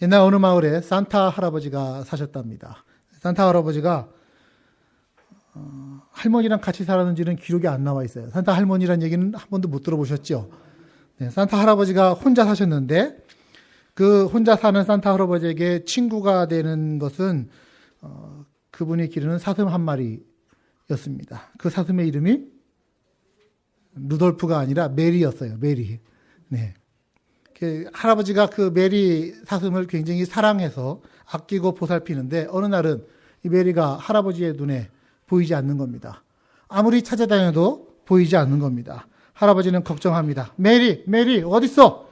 옛날 어느 마을에 산타 할아버지가 사셨답니다. 산타 할아버지가 할머니랑 같이 살았는지는 기록이 안 나와 있어요. 산타 할머니란 얘기는 한 번도 못 들어보셨죠? 네, 산타 할아버지가 혼자 사셨는데 그 혼자 사는 산타 할아버지에게 친구가 되는 것은 그분이 기르는 사슴 한 마리였습니다. 그 사슴의 이름이 루돌프가 아니라 메리였어요. 메리. 네. 할아버지가 그 메리 사슴을 굉장히 사랑해서 아끼고 보살피는데 어느 날은 이 메리가 할아버지의 눈에 보이지 않는 겁니다. 아무리 찾아다녀도 보이지 않는 겁니다. 할아버지는 걱정합니다. 메리 어딨어?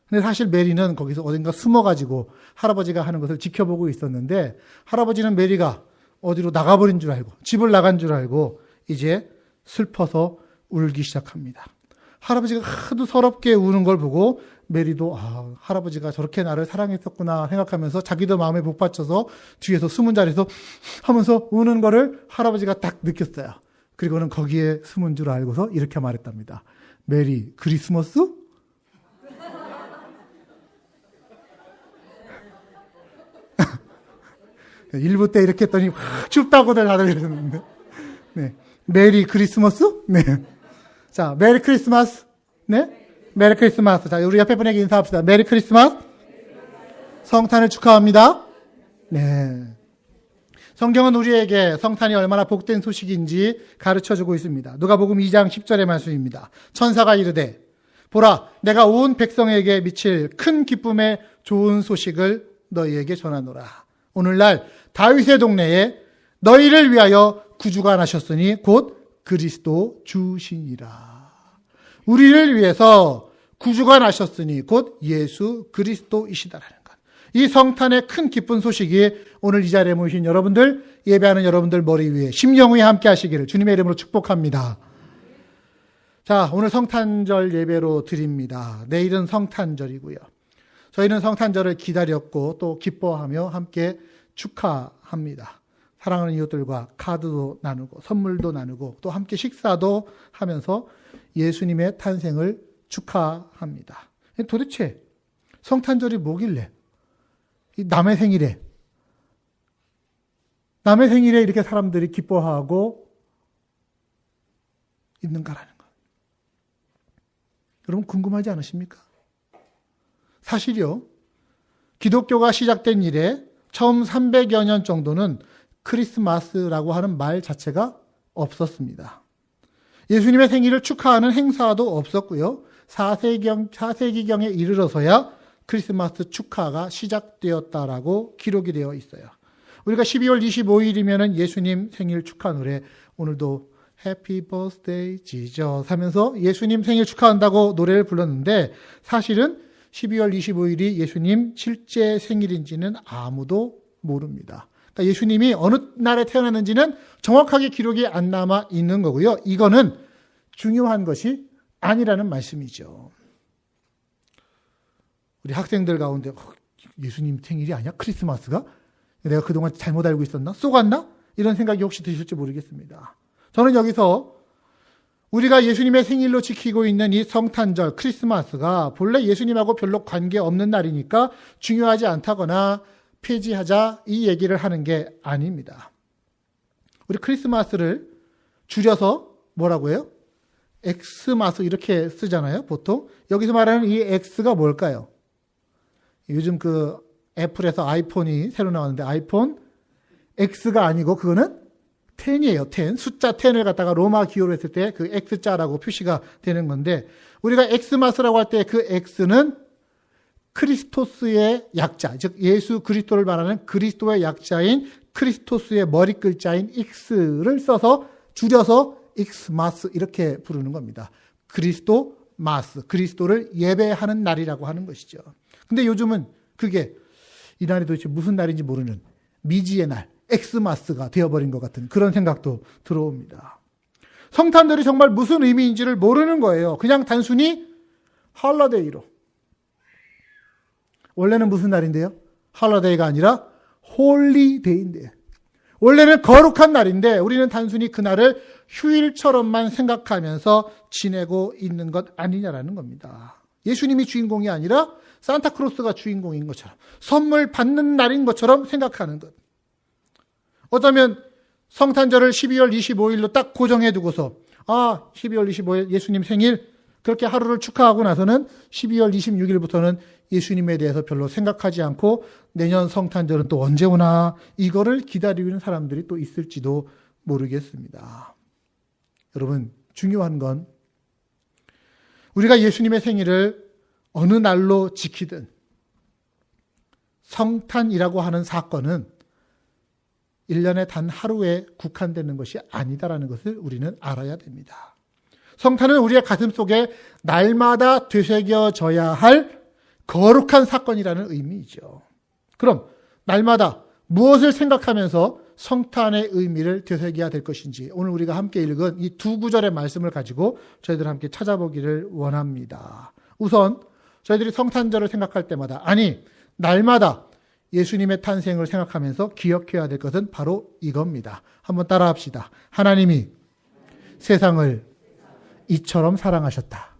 근데 사실 메리는 거기서 어딘가 숨어가지고 할아버지가 하는 것을 지켜보고 있었는데 할아버지는 메리가 어디로 나가버린 줄 알고 집을 나간 줄 알고 이제 슬퍼서 울기 시작합니다. 할아버지가 하도 서럽게 우는 걸 보고 메리도 할아버지가 저렇게 나를 사랑했었구나 생각하면서 자기도 마음에 복받쳐서 뒤에서 숨은 자리에서 하면서 우는 거를 할아버지가 딱 느꼈어요. 그리고는 거기에 숨은 줄 알고서 이렇게 말했답니다. 메리, 크리스마스? 일부 때 이렇게 했더니 확 춥다고들 다들 그러는데. 네. 메리 크리스마스? 네. 자, 메리 크리스마스. 네? 메리 크리스마스. 자, 우리 옆에 분에게 인사합시다. 메리 크리스마스. 성탄을 축하합니다. 네. 성경은 우리에게 성탄이 얼마나 복된 소식인지 가르쳐주고 있습니다. 누가복음 2장 10절의 말씀입니다. 천사가 이르되 보라, 내가 온 백성에게 미칠 큰 기쁨의 좋은 소식을 너희에게 전하노라. 오늘날 다윗의 동네에 너희를 위하여 구주가 나셨으니 곧 그리스도 주시니라. 우리를 위해서 구주가 나셨으니 곧 예수 그리스도이시다라는 것. 이 성탄의 큰 기쁜 소식이 오늘 이 자리에 모이신 여러분들, 예배하는 여러분들 머리 위에 심령 위에 함께 하시기를 주님의 이름으로 축복합니다. 자, 오늘 성탄절 예배로 드립니다. 내일은 성탄절이고요. 저희는 성탄절을 기다렸고 또 기뻐하며 함께 축하합니다. 사랑하는 이웃들과 카드도 나누고 선물도 나누고 또 함께 식사도 하면서 예수님의 탄생을 축하합니다. 도대체 성탄절이 뭐길래 남의 생일에 이렇게 사람들이 기뻐하고 있는가라는 것. 여러분 궁금하지 않으십니까? 사실요, 기독교가 시작된 이래 처음 300여 년 정도는 크리스마스라고 하는 말 자체가 없었습니다. 예수님의 생일을 축하하는 행사도 없었고요. 4세기경에 이르러서야 크리스마스 축하가 시작되었다라고 기록이 되어 있어요. 우리가 12월 25일이면 예수님 생일 축하 노래, 오늘도 해피 버스데이 지저스 하면서 예수님 생일 축하한다고 노래를 불렀는데 사실은 12월 25일이 예수님 실제 생일인지는 아무도 모릅니다. 그러니까 예수님이 어느 날에 태어났는지는 정확하게 기록이 안 남아 있는 거고요. 이거는 중요한 것이 아니라는 말씀이죠. 우리 학생들 가운데 예수님 생일이 아니야? 크리스마스가? 내가 그동안 잘못 알고 있었나? 쏘갔나? 이런 생각이 혹시 드실지 모르겠습니다. 저는 여기서 우리가 예수님의 생일로 지키고 있는 이 성탄절, 크리스마스가 본래 예수님하고 별로 관계없는 날이니까 중요하지 않다거나 폐지하자 이 얘기를 하는 게 아닙니다. 우리 크리스마스를 줄여서 뭐라고 해요? 엑스마스 이렇게 쓰잖아요, 보통. 여기서 말하는 이 X가 뭘까요? 요즘 그 애플에서 아이폰이 새로 나왔는데 아이폰 X가 아니고 그거는 10이에요. 10. 숫자 10을 갖다가 로마 기호로 했을 때 그 X자라고 표시가 되는 건데 우리가 엑스마스라고 할 때 그 X는 크리스토스의 약자, 즉 예수 그리스도를 말하는 그리스도의 약자인 크리스토스의 머리 글자인 X를 써서 줄여서 익스마스 이렇게 부르는 겁니다. 그리스도 마스, 그리스도를 예배하는 날이라고 하는 것이죠. 근데 요즘은 그게 이 날이 도대체 무슨 날인지 모르는 미지의 날, 엑스마스가 되어버린 것 같은 그런 생각도 들어옵니다. 성탄절이 정말 무슨 의미인지를 모르는 거예요. 그냥 단순히 헐러데이로. 원래는 무슨 날인데요? 헐러데이가 아니라 홀리데이인데요. 원래는 거룩한 날인데 우리는 단순히 그날을 휴일처럼만 생각하면서 지내고 있는 것 아니냐라는 겁니다. 예수님이 주인공이 아니라 산타크로스가 주인공인 것처럼, 선물 받는 날인 것처럼 생각하는 것. 어쩌면 성탄절을 12월 25일로 딱 고정해 두고서 12월 25일 예수님 생일 그렇게 하루를 축하하고 나서는 12월 26일부터는 예수님에 대해서 별로 생각하지 않고 내년 성탄절은 또 언제 오나 이거를 기다리고 있는 사람들이 또 있을지도 모르겠습니다. 여러분, 중요한 건 우리가 예수님의 생일을 어느 날로 지키든 성탄이라고 하는 사건은 1년에 단 하루에 국한되는 것이 아니다라는 것을 우리는 알아야 됩니다. 성탄은 우리의 가슴 속에 날마다 되새겨져야 할 거룩한 사건이라는 의미이죠. 그럼 날마다 무엇을 생각하면서 성탄의 의미를 되새겨야 될 것인지 오늘 우리가 함께 읽은 이 두 구절의 말씀을 가지고 저희들 함께 찾아보기를 원합니다. 우선 저희들이 성탄절을 생각할 때마다, 아니 날마다 예수님의 탄생을 생각하면서 기억해야 될 것은 바로 이겁니다. 한번 따라 합시다. 하나님이 세상을 이처럼 사랑하셨다.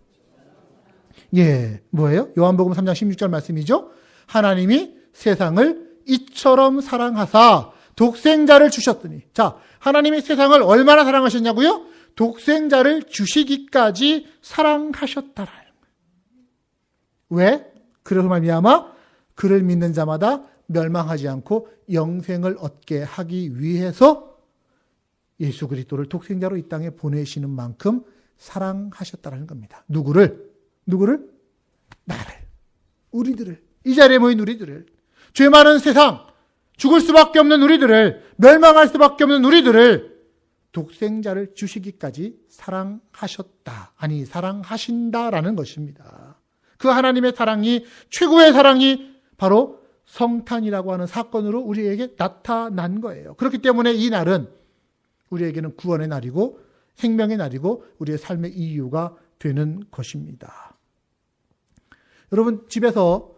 예, 뭐예요? 요한복음 3장 16절 말씀이죠. 하나님이 세상을 이처럼 사랑하사 독생자를 주셨더니. 자, 하나님이 세상을 얼마나 사랑하셨냐고요? 독생자를 주시기까지 사랑하셨다라는 거예요. 왜? 그래서 말미암아 그를 믿는 자마다 멸망하지 않고 영생을 얻게 하기 위해서 예수 그리스도를 독생자로 이 땅에 보내시는 만큼 사랑하셨다라는 겁니다. 누구를? 나를. 우리들을. 이 자리에 모인 우리들을. 죄 많은 세상, 죽을 수밖에 없는 우리들을, 멸망할 수밖에 없는 우리들을 독생자를 주시기까지 사랑하셨다. 아니, 사랑하신다라는 것입니다. 그 하나님의 사랑이, 최고의 사랑이 바로 성탄이라고 하는 사건으로 우리에게 나타난 거예요. 그렇기 때문에 이 날은 우리에게는 구원의 날이고 생명의 날이고 우리의 삶의 이유가 되는 것입니다. 여러분, 집에서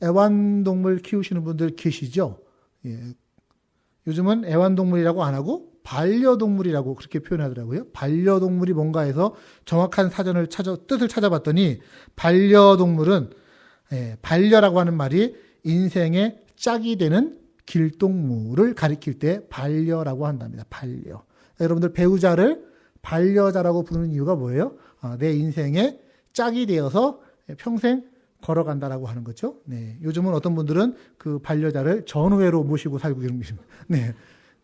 애완동물 키우시는 분들 계시죠? 예. 요즘은 애완동물이라고 안 하고 반려동물이라고 그렇게 표현하더라고요. 반려동물이 뭔가 해서 정확한 사전을 뜻을 찾아봤더니 반려동물은, 반려라고 하는 말이 인생의 짝이 되는 길동무를 가리킬 때 반려라고 한답니다. 반려. 여러분들 배우자를 반려자라고 부르는 이유가 뭐예요? 내 인생의 짝이 되어서 평생 걸어간다라고 하는 거죠. 네. 요즘은 어떤 분들은 그 반려자를 전우회로 모시고 살고 계십니다. 네.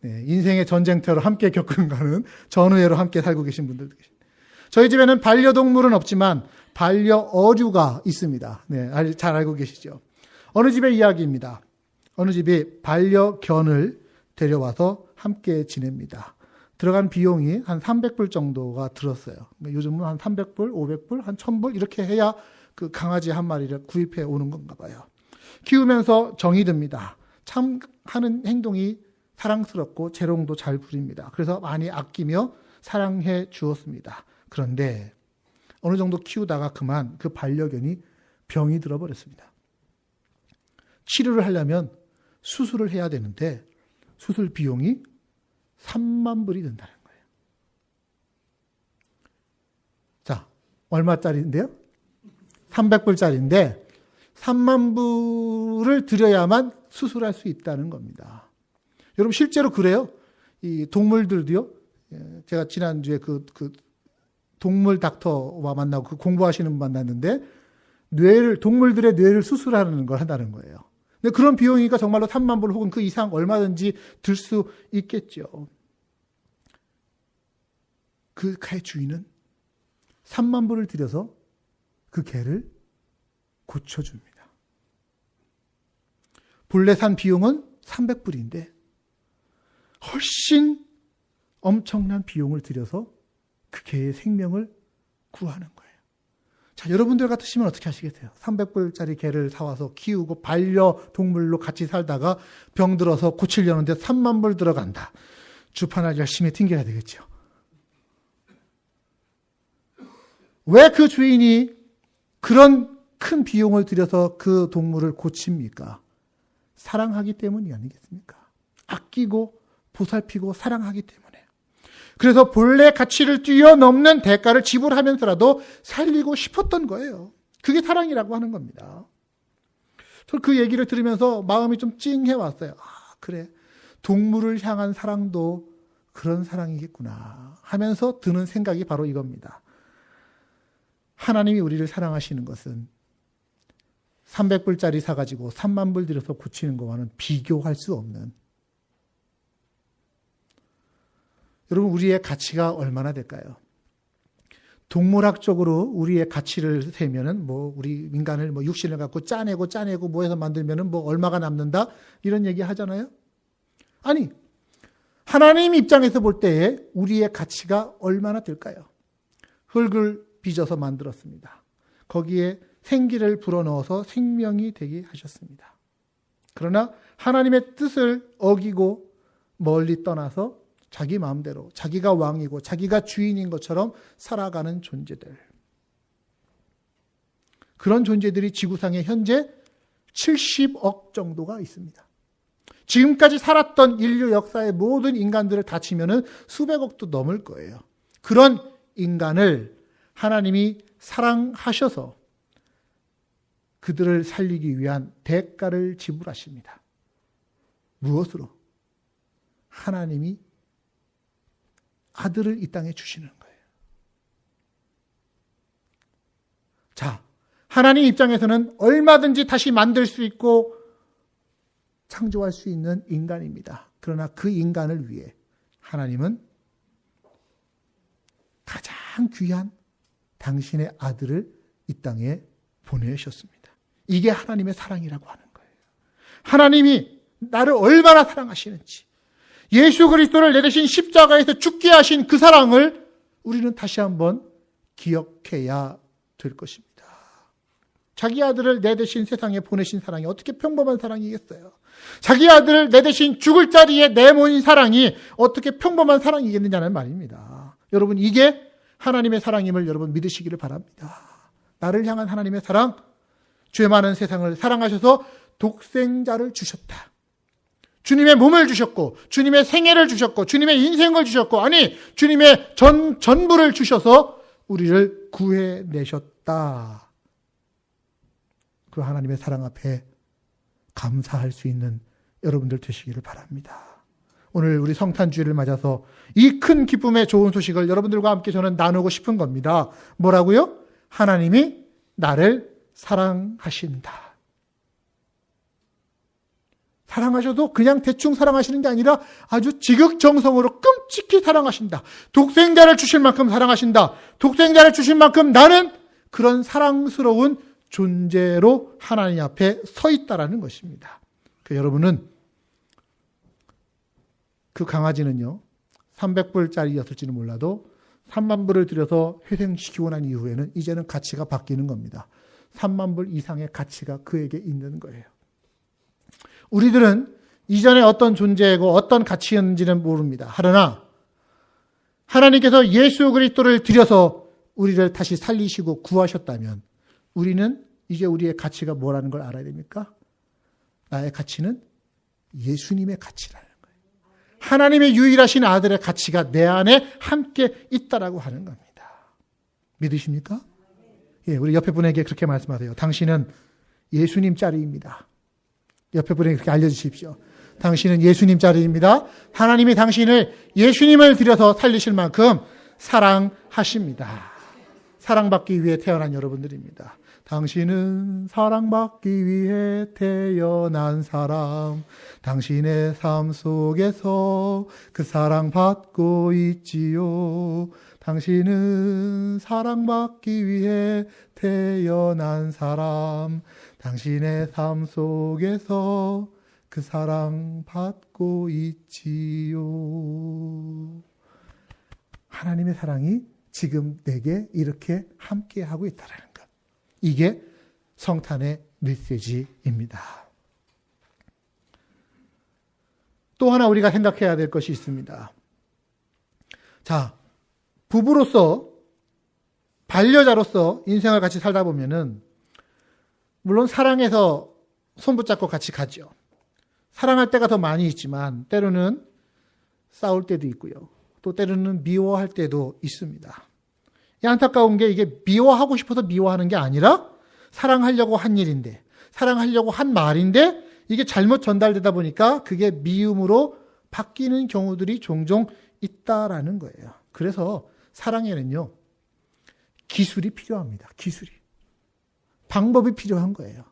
네. 인생의 전쟁터를 함께 겪어가는 전우회로 함께 살고 계신 분들도 계십니다. 저희 집에는 반려동물은 없지만 반려어류가 있습니다. 네. 잘 알고 계시죠? 어느 집의 이야기입니다. 어느 집이 반려견을 데려와서 함께 지냅니다. 들어간 비용이 한 300불 정도가 들었어요. 요즘은 한 300불, 500불, 한 1000불 이렇게 해야 그 강아지 한 마리를 구입해 오는 건가 봐요. 키우면서 정이 듭니다. 참 하는 행동이 사랑스럽고 재롱도 잘 부립니다. 그래서 많이 아끼며 사랑해 주었습니다. 그런데 어느 정도 키우다가 그만 그 반려견이 병이 들어버렸습니다. 치료를 하려면 수술을 해야 되는데 수술 비용이 3만 불이 든다는 거예요. 자, 얼마짜리인데요? 300불짜리인데 3만 불을 들여야만 수술할 수 있다는 겁니다. 여러분 실제로 그래요. 이 동물들도요. 제가 지난주에 그 동물 닥터와 만나고 그 공부하시는 분 만났는데 동물들의 뇌를 수술하는 걸 한다는 거예요. 근데 그런 비용이니까 정말로 3만 불 혹은 그 이상 얼마든지 들 수 있겠죠. 그 개 주인은 3만 불을 들여서 그 개를 고쳐줍니다. 본래 산 비용은 300불인데 훨씬 엄청난 비용을 들여서 그 개의 생명을 구하는 거예요. 자, 여러분들 같으시면 어떻게 하시겠어요? 300불짜리 개를 사와서 키우고 반려동물로 같이 살다가 병 들어서 고치려는데 3만 불 들어간다. 주판을 열심히 튕겨야 되겠죠. 왜 그 주인이 그런 큰 비용을 들여서 그 동물을 고칩니까? 사랑하기 때문이 아니겠습니까? 아끼고 보살피고 사랑하기 때문에. 그래서 본래 가치를 뛰어넘는 대가를 지불하면서라도 살리고 싶었던 거예요. 그게 사랑이라고 하는 겁니다. 저는 그 얘기를 들으면서 마음이 좀 찡해 왔어요. 아, 그래. 동물을 향한 사랑도 그런 사랑이겠구나 하면서 드는 생각이 바로 이겁니다. 하나님이 우리를 사랑하시는 것은 300불짜리 사가지고 3만 불 들여서 고치는 것과는 비교할 수 없는, 여러분, 우리의 가치가 얼마나 될까요? 동물학적으로 우리의 가치를 세면은 우리 인간을 육신을 갖고 짜내고 뭐 해서 만들면은 얼마가 남는다? 이런 얘기 하잖아요? 아니, 하나님 입장에서 볼 때에 우리의 가치가 얼마나 될까요? 흙을 빚어서 만들었습니다. 거기에 생기를 불어넣어서 생명이 되게 하셨습니다. 그러나 하나님의 뜻을 어기고 멀리 떠나서 자기 마음대로 자기가 왕이고 자기가 주인인 것처럼 살아가는 존재들. 그런 존재들이 지구상에 현재 70억 정도가 있습니다. 지금까지 살았던 인류 역사의 모든 인간들을 다 치면은 수백억도 넘을 거예요. 그런 인간을 하나님이 사랑하셔서 그들을 살리기 위한 대가를 지불하십니다. 무엇으로? 하나님이 아들을 이 땅에 주시는 거예요. 자, 하나님 입장에서는 얼마든지 다시 만들 수 있고 창조할 수 있는 인간입니다. 그러나 그 인간을 위해 하나님은 가장 귀한 당신의 아들을 이 땅에 보내셨습니다. 이게 하나님의 사랑이라고 하는 거예요. 하나님이 나를 얼마나 사랑하시는지, 예수 그리스도를 내 대신 십자가에서 죽게 하신 그 사랑을 우리는 다시 한번 기억해야 될 것입니다. 자기 아들을 내 대신 세상에 보내신 사랑이 어떻게 평범한 사랑이겠어요? 자기 아들을 내 대신 죽을 자리에 내모인 사랑이 어떻게 평범한 사랑이겠느냐는 말입니다. 여러분, 이게 하나님의 사랑임을 여러분 믿으시기를 바랍니다. 나를 향한 하나님의 사랑, 죄 많은 세상을 사랑하셔서 독생자를 주셨다. 주님의 몸을 주셨고, 주님의 생애를 주셨고, 주님의 인생을 주셨고, 아니, 주님의 전부를 주셔서 우리를 구해내셨다. 그 하나님의 사랑 앞에 감사할 수 있는 여러분들 되시기를 바랍니다. 오늘 우리 성탄주일을 맞아서 이 큰 기쁨의 좋은 소식을 여러분들과 함께 저는 나누고 싶은 겁니다. 뭐라고요? 하나님이 나를 사랑하신다. 사랑하셔도 그냥 대충 사랑하시는 게 아니라 아주 지극정성으로 끔찍히 사랑하신다. 독생자를 주실 만큼 사랑하신다. 독생자를 주실 만큼 나는 그런 사랑스러운 존재로 하나님 앞에 서 있다라는 것입니다. 여러분은 그 강아지는요, 300불짜리였을지는 몰라도 3만 불을 들여서 회생시키고 난 이후에는 이제는 가치가 바뀌는 겁니다. 3만 불 이상의 가치가 그에게 있는 거예요. 우리들은 이전에 어떤 존재고 어떤 가치였는지는 모릅니다. 그러나 하나님께서 예수 그리스도를 들여서 우리를 다시 살리시고 구하셨다면 우리는 이제 우리의 가치가 뭐라는 걸 알아야 됩니까? 나의 가치는 예수님의 가치라는 거예요. 하나님의 유일하신 아들의 가치가 내 안에 함께 있다라고 하는 겁니다. 믿으십니까? 예, 우리 옆에 분에게 그렇게 말씀하세요. 당신은 예수님 짤입니다. 옆에 분에게 그렇게 알려주십시오. 당신은 예수님 짤입니다. 하나님이 당신을 예수님을 들여서 살리실 만큼 사랑하십니다. 사랑받기 위해 태어난 여러분들입니다. 당신은 사랑받기 위해 태어난 사람, 당신의 삶 속에서 그 사랑받고 있지요. 당신은 사랑받기 위해 태어난 사람, 당신의 삶 속에서 그 사랑받고 있지요. 하나님의 사랑이 지금 내게 이렇게 함께하고 있다는 것. 이게 성탄의 메시지입니다. 또 하나 우리가 생각해야 될 것이 있습니다. 자, 부부로서, 반려자로서 인생을 같이 살다 보면은 물론 사랑해서 손 붙잡고 같이 가죠. 사랑할 때가 더 많이 있지만 때로는 싸울 때도 있고요. 또 때로는 미워할 때도 있습니다. 이 안타까운 게 이게 미워하고 싶어서 미워하는 게 아니라 사랑하려고 한 일인데, 사랑하려고 한 말인데 이게 잘못 전달되다 보니까 그게 미움으로 바뀌는 경우들이 종종 있다라는 거예요. 그래서 사랑에는요, 기술이 필요합니다. 기술이. 방법이 필요한 거예요.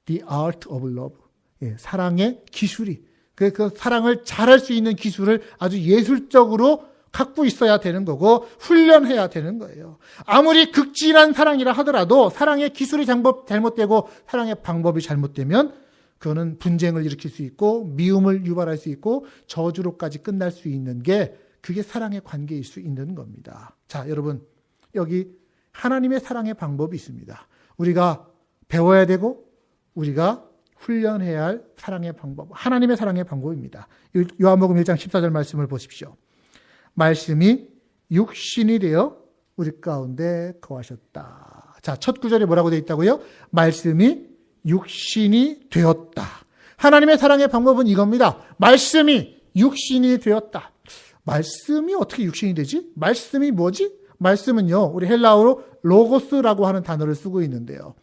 The art of love. 예, 사랑의 기술이. 그 사랑을 잘할 수 있는 기술을 아주 예술적으로 갖고 있어야 되는 거고 훈련해야 되는 거예요. 아무리 극진한 사랑이라 하더라도 사랑의 기술이 잘못되고 사랑의 방법이 잘못되면 그거는 분쟁을 일으킬 수 있고 미움을 유발할 수 있고 저주로까지 끝날 수 있는 게 그게 사랑의 관계일 수 있는 겁니다. 자, 여러분, 여기 하나님의 사랑의 방법이 있습니다. 우리가 배워야 되고 우리가 훈련해야 할 사랑의 방법, 하나님의 사랑의 방법입니다. 요한복음 1장 14절 말씀을 보십시오. 말씀이 육신이 되어 우리 가운데 거하셨다. 자, 첫 구절에 뭐라고 되어 있다고요? 말씀이 육신이 되었다. 하나님의 사랑의 방법은 이겁니다. 말씀이 육신이 되었다. 말씀이 어떻게 육신이 되지? 말씀이 뭐지? 말씀은요, 우리 헬라어로 로고스라고 하는 단어를 쓰고 있는데요.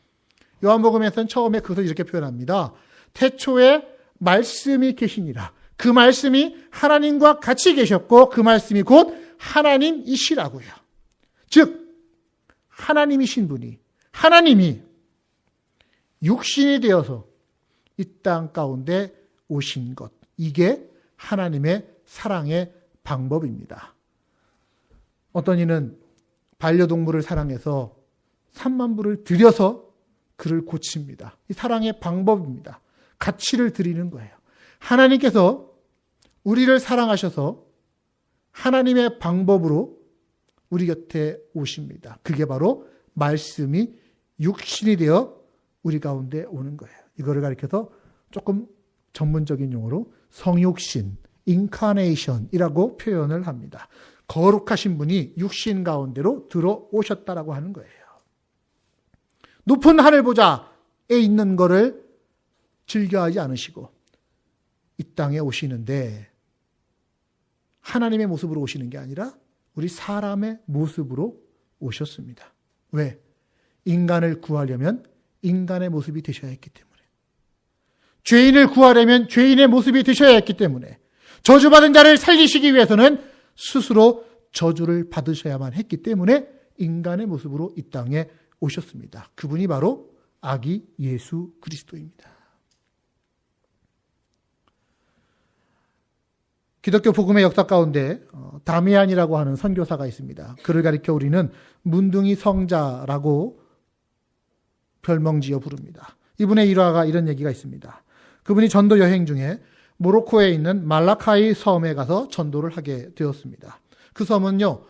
요한복음에서는 처음에 그것을 이렇게 표현합니다. 태초에 말씀이 계시니라. 그 말씀이 하나님과 같이 계셨고 그 말씀이 곧 하나님이시라고요. 즉 하나님이신 분이, 하나님이 육신이 되어서 이 땅 가운데 오신 것, 이게 하나님의 사랑의 방법입니다. 어떤 이는 반려동물을 사랑해서 3만 불을 들여서 그를 고칩니다. 이 사랑의 방법입니다. 가치를 드리는 거예요. 하나님께서 우리를 사랑하셔서 하나님의 방법으로 우리 곁에 오십니다. 그게 바로 말씀이 육신이 되어 우리 가운데 오는 거예요. 이거를 가리켜서 조금 전문적인 용어로 성육신, 인카네이션이라고 표현을 합니다. 거룩하신 분이 육신 가운데로 들어오셨다라고 하는 거예요. 높은 하늘 보좌에 있는 거를 즐겨하지 않으시고 이 땅에 오시는데 하나님의 모습으로 오시는 게 아니라 우리 사람의 모습으로 오셨습니다. 왜? 인간을 구하려면 인간의 모습이 되셔야 했기 때문에, 죄인을 구하려면 죄인의 모습이 되셔야 했기 때문에, 저주받은 자를 살리시기 위해서는 스스로 저주를 받으셔야만 했기 때문에 인간의 모습으로 이 땅에 오셨습니다. 그분이 바로 아기 예수 그리스도입니다. 기독교 복음의 역사 가운데 다미안이라고 하는 선교사가 있습니다. 그를 가리켜 우리는 문둥이 성자라고 별명지어 부릅니다. 이분의 일화가 이런 얘기가 있습니다. 그분이 전도 여행 중에 모로코에 있는 말라카이 섬에 가서 전도를 하게 되었습니다. 그 섬은요,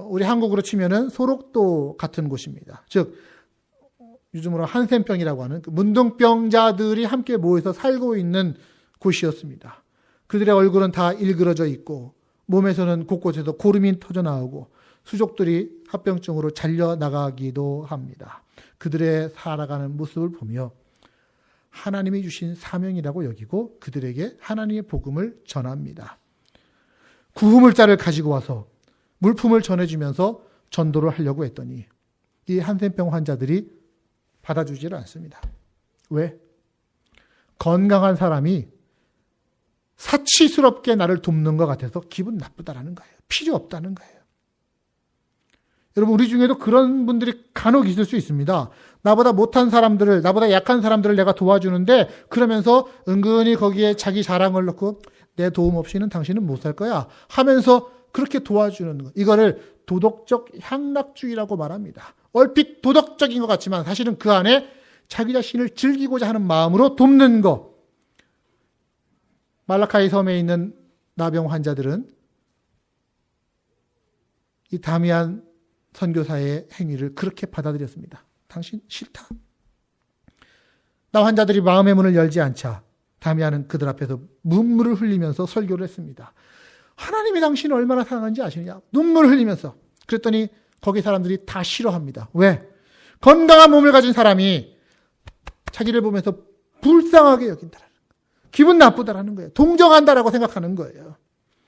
우리 한국으로 치면은 소록도 같은 곳입니다. 즉, 요즘으로 한센병이라고 하는 그 문둥병자들이 함께 모여서 살고 있는 곳이었습니다. 그들의 얼굴은 다 일그러져 있고 몸에서는 곳곳에서 고름이 터져 나오고 수족들이 합병증으로 잘려나가기도 합니다. 그들의 살아가는 모습을 보며 하나님이 주신 사명이라고 여기고 그들에게 하나님의 복음을 전합니다. 구우물자를 가지고 와서 물품을 전해주면서 전도를 하려고 했더니 이 한센병 환자들이 받아주지를 않습니다. 왜? 건강한 사람이 사치스럽게 나를 돕는 것 같아서 기분 나쁘다라는 거예요. 필요 없다는 거예요. 여러분, 우리 중에도 그런 분들이 간혹 있을 수 있습니다. 나보다 못한 사람들을, 나보다 약한 사람들을 내가 도와주는데 그러면서 은근히 거기에 자기 자랑을 넣고 내 도움 없이는 당신은 못 살 거야 하면서 그렇게 도와주는 것. 이거를 도덕적 향락주의라고 말합니다. 얼핏 도덕적인 것 같지만 사실은 그 안에 자기 자신을 즐기고자 하는 마음으로 돕는 것. 말라카이 섬에 있는 나병 환자들은 이 다미안 선교사의 행위를 그렇게 받아들였습니다. 당신 싫다. 나 환자들이 마음의 문을 열지 않자 다미안은 그들 앞에서 눈물을 흘리면서 설교를 했습니다. 하나님이 당신을 얼마나 사랑하는지 아시느냐? 눈물을 흘리면서. 그랬더니 거기 사람들이 다 싫어합니다. 왜? 건강한 몸을 가진 사람이 자기를 보면서 불쌍하게 여긴다라는 거예요. 기분 나쁘다라는 거예요. 동정한다라고 생각하는 거예요.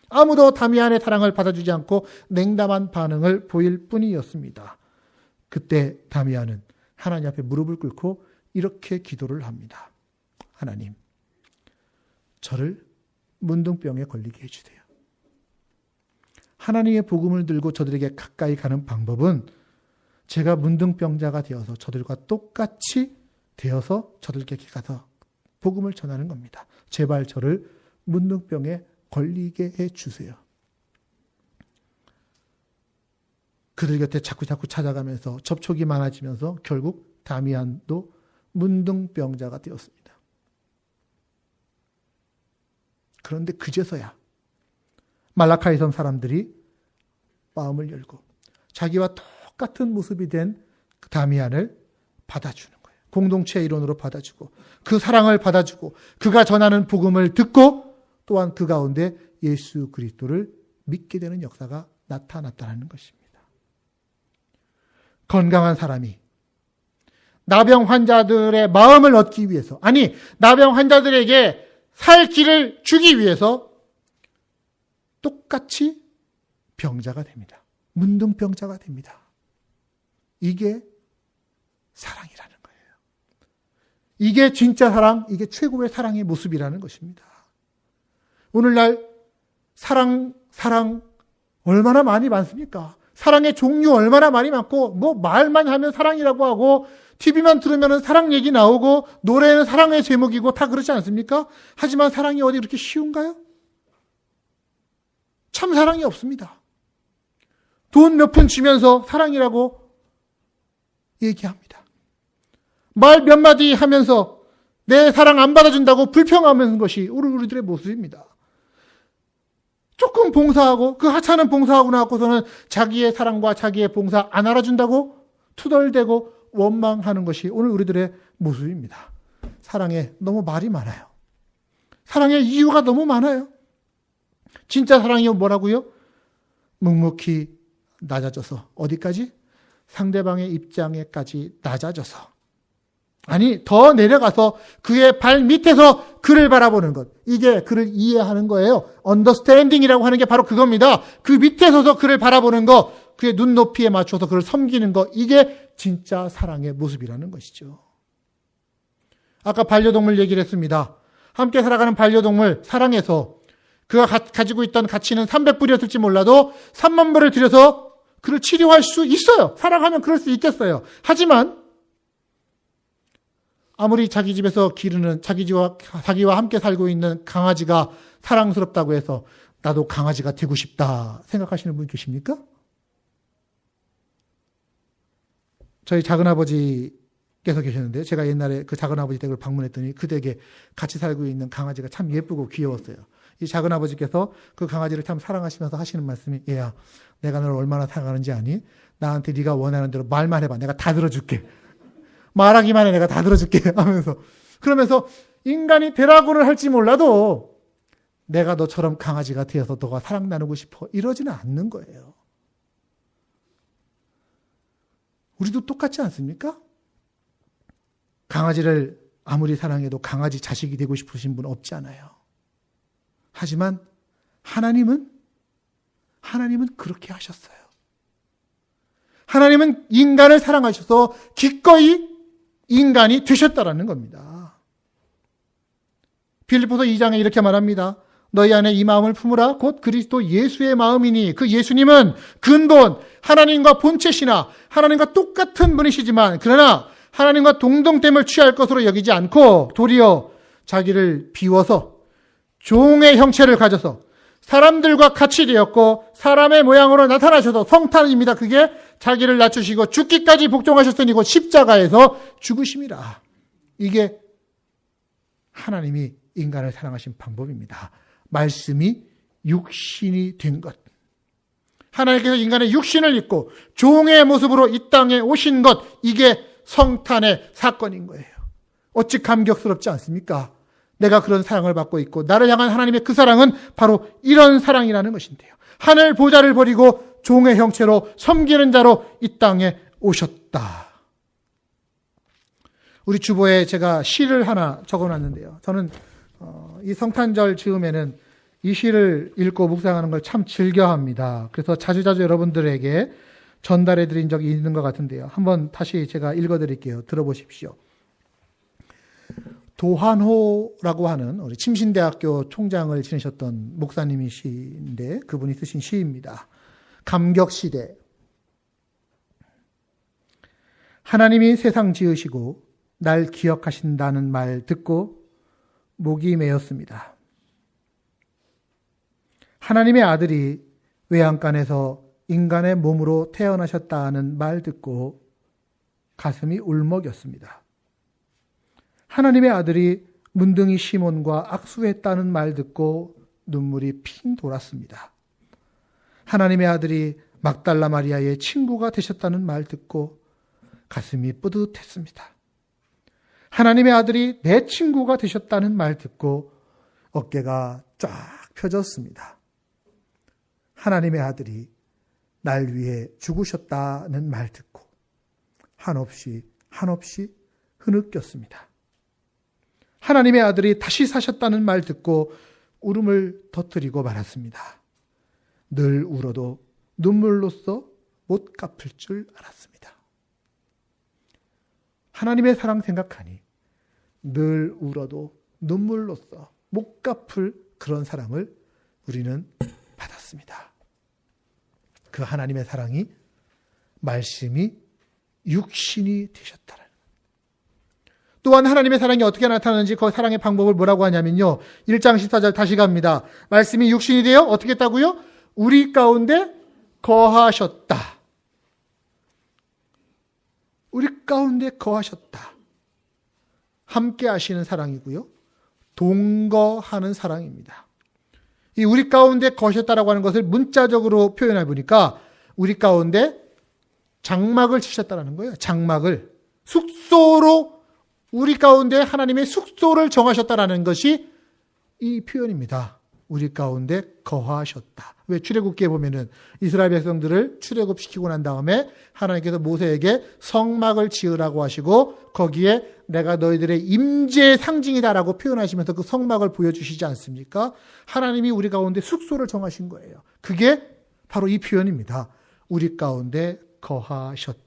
아무도 다미안의 사랑을 받아주지 않고 냉담한 반응을 보일 뿐이었습니다. 그때 다미안은 하나님 앞에 무릎을 꿇고 이렇게 기도를 합니다. 하나님, 저를 문둥병에 걸리게 해주세요. 하나님의 복음을 들고 저들에게 가까이 가는 방법은 제가 문둥병자가 되어서 저들과 똑같이 되어서 저들에게 가서 복음을 전하는 겁니다. 제발 저를 문둥병에 걸리게 해주세요. 그들 곁에 자꾸 찾아가면서 접촉이 많아지면서 결국 다미안도 문둥병자가 되었습니다. 그런데 그제서야 말라카이성 사람들이 마음을 열고 자기와 똑같은 모습이 된 다미안을 받아주는 거예요. 공동체의 일원으로 받아주고 그 사랑을 받아주고 그가 전하는 복음을 듣고 또한 그 가운데 예수 그리스도를 믿게 되는 역사가 나타났다는 것입니다. 건강한 사람이 나병 환자들의 마음을 얻기 위해서, 아니 나병 환자들에게 살 길을 주기 위해서 똑같이 병자가 됩니다. 문둥병자가 됩니다. 이게 사랑이라는 거예요. 이게 진짜 사랑, 이게 최고의 사랑의 모습이라는 것입니다. 오늘날 사랑 얼마나 많이 많습니까? 사랑의 종류 얼마나 많이 많고, 뭐 말만 하면 사랑이라고 하고, TV만 들으면 사랑 얘기 나오고, 노래는 사랑의 제목이고 다 그렇지 않습니까? 하지만 사랑이 어디 그렇게 쉬운가요? 참 사랑이 없습니다. 돈 몇 푼 주면서 사랑이라고 얘기합니다. 말 몇 마디 하면서 내 사랑 안 받아준다고 불평하는 것이 우리들의 모습입니다. 조금 봉사하고 그 하찮은 봉사하고 나고서는 자기의 사랑과 자기의 봉사 안 알아준다고 투덜대고 원망하는 것이 오늘 우리들의 모습입니다. 사랑에 너무 말이 많아요. 사랑의 이유가 너무 많아요. 진짜 사랑이 뭐라고요? 묵묵히 낮아져서 어디까지? 상대방의 입장에까지 낮아져서, 아니 더 내려가서 그의 발 밑에서 그를 바라보는 것, 이게 그를 이해하는 거예요. 언더스탠딩이라고 하는 게 바로 그겁니다. 그 밑에 서서 그를 바라보는 것, 그의 눈높이에 맞춰서 그를 섬기는 것, 이게 진짜 사랑의 모습이라는 것이죠. 아까 반려동물 얘기를 했습니다. 함께 살아가는 반려동물 사랑해서 그가 가지고 있던 가치는 300불이었을지 몰라도 3만 불을 들여서 그를 치료할 수 있어요. 사랑하면 그럴 수 있겠어요. 하지만 아무리 자기 집에서 기르는 자기와 함께 살고 있는 강아지가 사랑스럽다고 해서 나도 강아지가 되고 싶다 생각하시는 분 계십니까? 저희 작은아버지께서 계셨는데 제가 옛날에 그 작은아버지 댁을 방문했더니 그 댁에 같이 살고 있는 강아지가 참 예쁘고 귀여웠어요. 이 작은아버지께서 그 강아지를 참 사랑하시면서 하시는 말씀이, 얘야, 내가 너를 얼마나 사랑하는지 아니? 나한테 네가 원하는 대로 말만 해봐. 내가 다 들어줄게. 말하기만 해. 내가 다 들어줄게. 하면서. 그러면서 인간이 되라고는 할지 몰라도 내가 너처럼 강아지가 되어서 너가 사랑 나누고 싶어. 이러지는 않는 거예요. 우리도 똑같지 않습니까? 강아지를 아무리 사랑해도 강아지 자식이 되고 싶으신 분 없지 않아요. 하지만 하나님은 그렇게 하셨어요. 하나님은 인간을 사랑하셔서 기꺼이 인간이 되셨다라는 겁니다. 빌립보서 2장에 이렇게 말합니다. 너희 안에 이 마음을 품으라. 곧 그리스도 예수의 마음이니, 그 예수님은 근본 하나님과 본체시나 하나님과 똑같은 분이시지만 그러나 하나님과 동등됨을 취할 것으로 여기지 않고 도리어 자기를 비워서 종의 형체를 가져서 사람들과 같이 되었고 사람의 모양으로 나타나셔서, 성탄입니다. 그게 자기를 낮추시고 죽기까지 복종하셨으니 곧 십자가에서 죽으심이라. 이게 하나님이 인간을 사랑하신 방법입니다. 말씀이 육신이 된 것. 하나님께서 인간의 육신을 입고 종의 모습으로 이 땅에 오신 것, 이게 성탄의 사건인 거예요. 어찌 감격스럽지 않습니까? 내가 그런 사랑을 받고 있고 나를 향한 하나님의 그 사랑은 바로 이런 사랑이라는 것인데요. 하늘 보좌를 버리고 종의 형체로 섬기는 자로 이 땅에 오셨다. 우리 주보에 제가 시를 하나 적어놨는데요. 저는 이 성탄절 즈음에는 이 시를 읽고 묵상하는 걸 참 즐겨합니다. 그래서 자주자주 여러분들에게 전달해 드린 적이 있는 것 같은데요. 한번 다시 제가 읽어드릴게요. 들어보십시오. 도한호라고 하는 우리 침신대학교 총장을 지내셨던 목사님이신데 그분이 쓰신 시입니다. 감격시대. 하나님이 세상 지으시고 날 기억하신다는 말 듣고 목이 메었습니다. 하나님의 아들이 외양간에서 인간의 몸으로 태어나셨다는 말 듣고 가슴이 울먹였습니다. 하나님의 아들이 문둥이 시몬과 악수했다는 말 듣고 눈물이 핑 돌았습니다. 하나님의 아들이 막달라 마리아의 친구가 되셨다는 말 듣고 가슴이 뿌듯했습니다. 하나님의 아들이 내 친구가 되셨다는 말 듣고 어깨가 쫙 펴졌습니다. 하나님의 아들이 날 위해 죽으셨다는 말 듣고 한없이 흐느꼈습니다. 하나님의 아들이 다시 사셨다는 말 듣고 울음을 터뜨리고 말았습니다. 늘 울어도 눈물로써 못 갚을 줄 알았습니다. 하나님의 사랑 생각하니 늘 울어도 눈물로써 못 갚을 그런 사랑을 우리는 받았습니다. 그 하나님의 사랑이 말씀이 육신이 되셨다는. 또한 하나님의 사랑이 어떻게 나타나는지 그 사랑의 방법을 뭐라고 하냐면요. 1장 14절 다시 갑니다. 말씀이 육신이 되어 어떻게 했다고요? 우리 가운데 거하셨다. 우리 가운데 거하셨다. 함께 하시는 사랑이고요. 동거하는 사랑입니다. 이 우리 가운데 거하셨다라고 하는 것을 문자적으로 표현해 보니까 우리 가운데 장막을 치셨다라는 거예요. 장막을. 숙소로 우리 가운데 하나님의 숙소를 정하셨다라는 것이 이 표현입니다. 우리 가운데 거하셨다. 왜 출애굽기에 보면은 이스라엘 백성들을 출애굽시키고 난 다음에 하나님께서 모세에게 성막을 지으라고 하시고 거기에 내가 너희들의 임재의 상징이다라고 표현하시면서 그 성막을 보여주시지 않습니까? 하나님이 우리 가운데 숙소를 정하신 거예요. 그게 바로 이 표현입니다. 우리 가운데 거하셨다.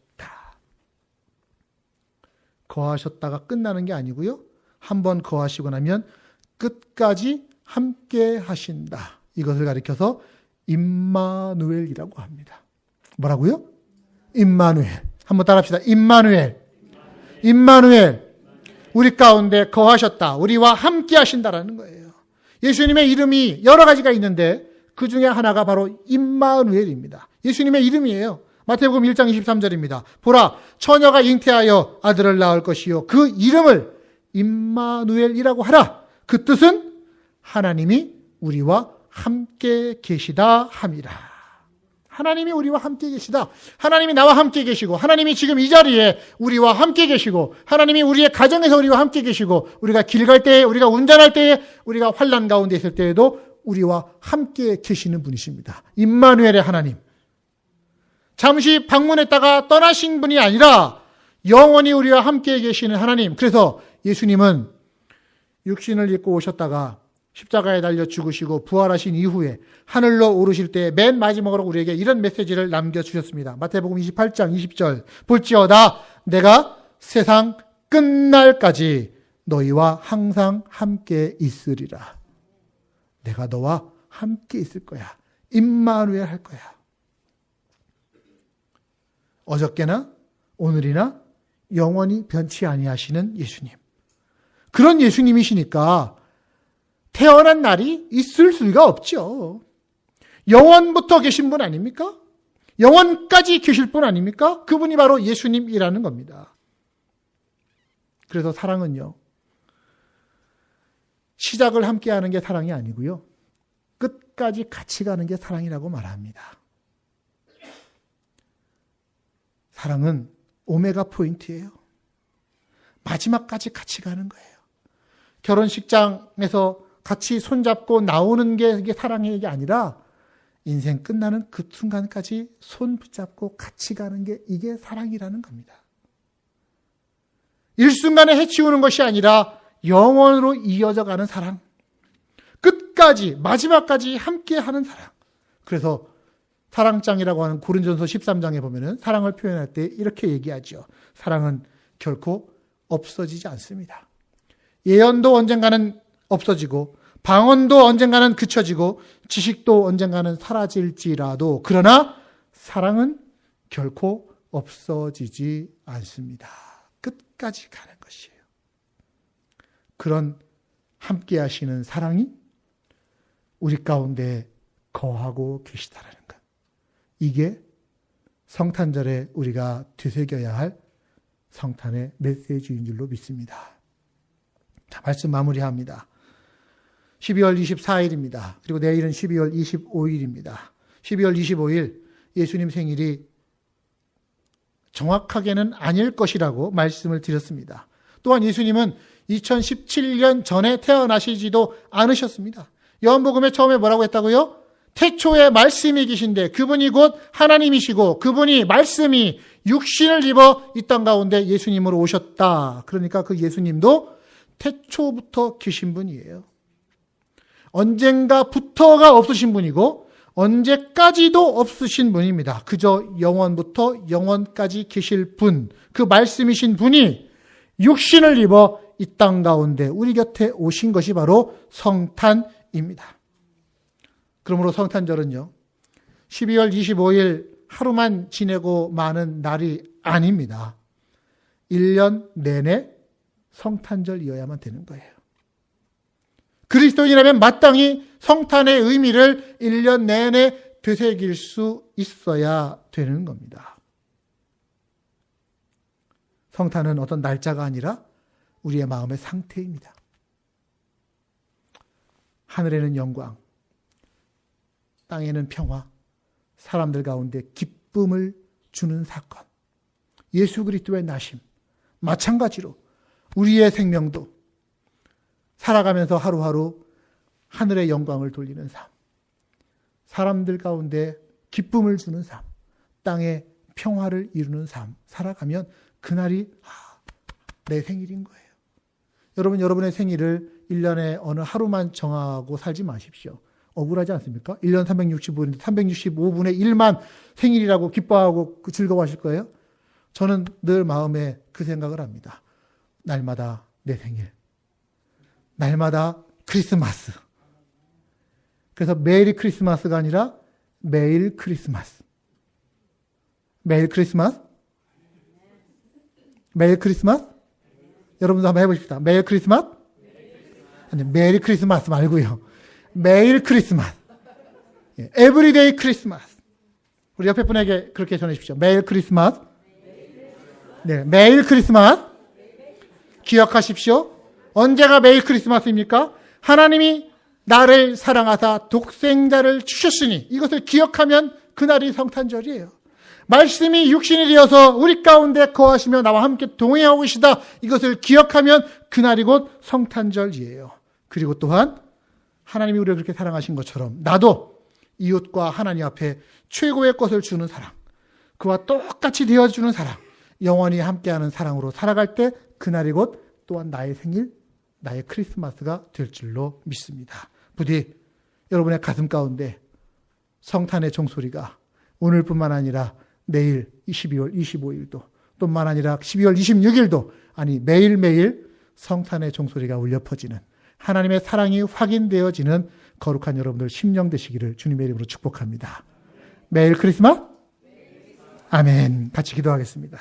거하셨다가 끝나는 게 아니고요. 한번 거하시고 나면 끝까지 함께 하신다. 이것을 가리켜서 임마누엘이라고 합니다. 뭐라고요? 임마누엘. 한번 따라합시다. 임마누엘. 임마누엘. 우리 가운데 거하셨다. 우리와 함께 하신다라는 거예요. 예수님의 이름이 여러 가지가 있는데 그 중에 하나가 바로 임마누엘입니다. 예수님의 이름이에요. 마태복음 1장 23절입니다. 보라, 처녀가 잉태하여 아들을 낳을 것이요. 그 이름을 임마누엘이라고 하라. 그 뜻은 하나님이 우리와 함께 계시다 함이라. 하나님이 우리와 함께 계시다. 하나님이 나와 함께 계시고 하나님이 지금 이 자리에 우리와 함께 계시고 하나님이 우리의 가정에서 우리와 함께 계시고 우리가 길 갈 때에 우리가 운전할 때에 우리가 환난 가운데 있을 때에도 우리와 함께 계시는 분이십니다. 임마누엘의 하나님. 잠시 방문했다가 떠나신 분이 아니라 영원히 우리와 함께 계시는 하나님. 그래서 예수님은 육신을 입고 오셨다가 십자가에 달려 죽으시고 부활하신 이후에 하늘로 오르실 때 맨 마지막으로 우리에게 이런 메시지를 남겨주셨습니다. 마태복음 28장 20절. 볼지어다 내가 세상 끝날까지 너희와 항상 함께 있으리라. 내가 너와 함께 있을 거야. 임마누엘 할 거야. 어저께나 오늘이나 영원히 변치 아니하시는 예수님. 그런 예수님이시니까 태어난 날이 있을 수가 없죠. 영원부터 계신 분 아닙니까? 영원까지 계실 분 아닙니까? 그분이 바로 예수님이라는 겁니다. 그래서 사랑은요, 시작을 함께 하는 게 사랑이 아니고요, 끝까지 같이 가는 게 사랑이라고 말합니다. 사랑은 오메가 포인트예요. 마지막까지 같이 가는 거예요. 결혼식장에서 같이 손잡고 나오는 게 이게 사랑의 게 아니라 인생 끝나는 그 순간까지 손 붙잡고 같이 가는 게 이게 사랑이라는 겁니다. 일순간에 해치우는 것이 아니라 영원으로 이어져 가는 사랑. 끝 끝까지 마지막까지 함께하는 사랑. 그래서 사랑장이라고 하는 고린전서 13장에 보면은 사랑을 표현할 때 이렇게 얘기하죠. 사랑은 결코 없어지지 않습니다. 예언도 언젠가는 없어지고 방언도 언젠가는 그쳐지고 지식도 언젠가는 사라질지라도 그러나 사랑은 결코 없어지지 않습니다. 끝까지 가는 것이에요. 그런 함께 하시는 사랑이 우리 가운데 거하고 계시다라는 것. 이게 성탄절에 우리가 되새겨야 할 성탄의 메시지인 줄로 믿습니다. 자, 말씀 마무리합니다. 12월 24일입니다. 그리고 내일은 12월 25일입니다. 12월 25일 예수님 생일이 정확하게는 아닐 것이라고 말씀을 드렸습니다. 또한 예수님은 2017년 전에 태어나시지도 않으셨습니다. 요한복음에 처음에 뭐라고 했다고요? 태초에 말씀이 계신데 그분이 곧 하나님이시고 그분이 말씀이 육신을 입어 이 땅 가운데 예수님으로 오셨다. 그러니까 그 예수님도 태초부터 계신 분이에요. 언젠가부터가 없으신 분이고 언제까지도 없으신 분입니다. 그저 영원부터 영원까지 계실 분, 그 말씀이신 분이 육신을 입어 이 땅 가운데 우리 곁에 오신 것이 바로 성탄입니다. 그러므로 성탄절은요, 12월 25일 하루만 지내고 마는 날이 아닙니다. 1년 내내 성탄절이어야만 되는 거예요. 그리스도인이라면 마땅히 성탄의 의미를 1년 내내 되새길 수 있어야 되는 겁니다. 성탄은 어떤 날짜가 아니라 우리의 마음의 상태입니다. 하늘에는 영광, 땅에는 평화, 사람들 가운데 기쁨을 주는 사건. 예수 그리스도의 나심. 마찬가지로 우리의 생명도 살아가면서 하루하루 하늘의 영광을 돌리는 삶. 사람들 가운데 기쁨을 주는 삶. 땅에 평화를 이루는 삶. 살아가면 그날이 내 생일인 거예요. 여러분, 여러분의 생일을 1년에 어느 하루만 정하고 살지 마십시오. 억울하지 않습니까? 1년 365일인데 365분의 1만 생일이라고 기뻐하고 즐거워하실 거예요? 저는 늘 마음에 그 생각을 합니다. 날마다 내 생일. 날마다 크리스마스. 그래서 매일이 크리스마스가 아니라 매일 크리스마스. 매일 크리스마스? 매일 크리스마스? 여러분도 한번 해보십시다. 매일 크리스마스? 아니, 매일 크리스마스 말고요. 매일 크리스마스. 에브리데이 크리스마스. 우리 옆에 분에게 그렇게 전해주십시오. 매일 크리스마스. 네, 매일 크리스마스. 기억하십시오. 언제가 매일 크리스마스입니까? 하나님이 나를 사랑하사 독생자를 주셨으니 이것을 기억하면 그날이 성탄절이에요. 말씀이 육신이 되어서 우리 가운데 거하시며 나와 함께 동행하고 계시다. 이것을 기억하면 그날이 곧 성탄절이에요. 그리고 또한 하나님이 우리를 그렇게 사랑하신 것처럼 나도 이웃과 하나님 앞에 최고의 것을 주는 사랑, 그와 똑같이 되어주는 사랑, 영원히 함께하는 사랑으로 살아갈 때 그날이 곧 또한 나의 생일, 나의 크리스마스가 될 줄로 믿습니다. 부디 여러분의 가슴 가운데 성탄의 종소리가 오늘뿐만 아니라 내일 12월 25일도 뿐만 아니라 12월 26일도 아니 매일매일 성탄의 종소리가 울려 퍼지는 하나님의 사랑이 확인되어지는 거룩한 여러분들 심령 되시기를 주님의 이름으로 축복합니다. 매일 크리스마스? 아멘. 같이 기도하겠습니다.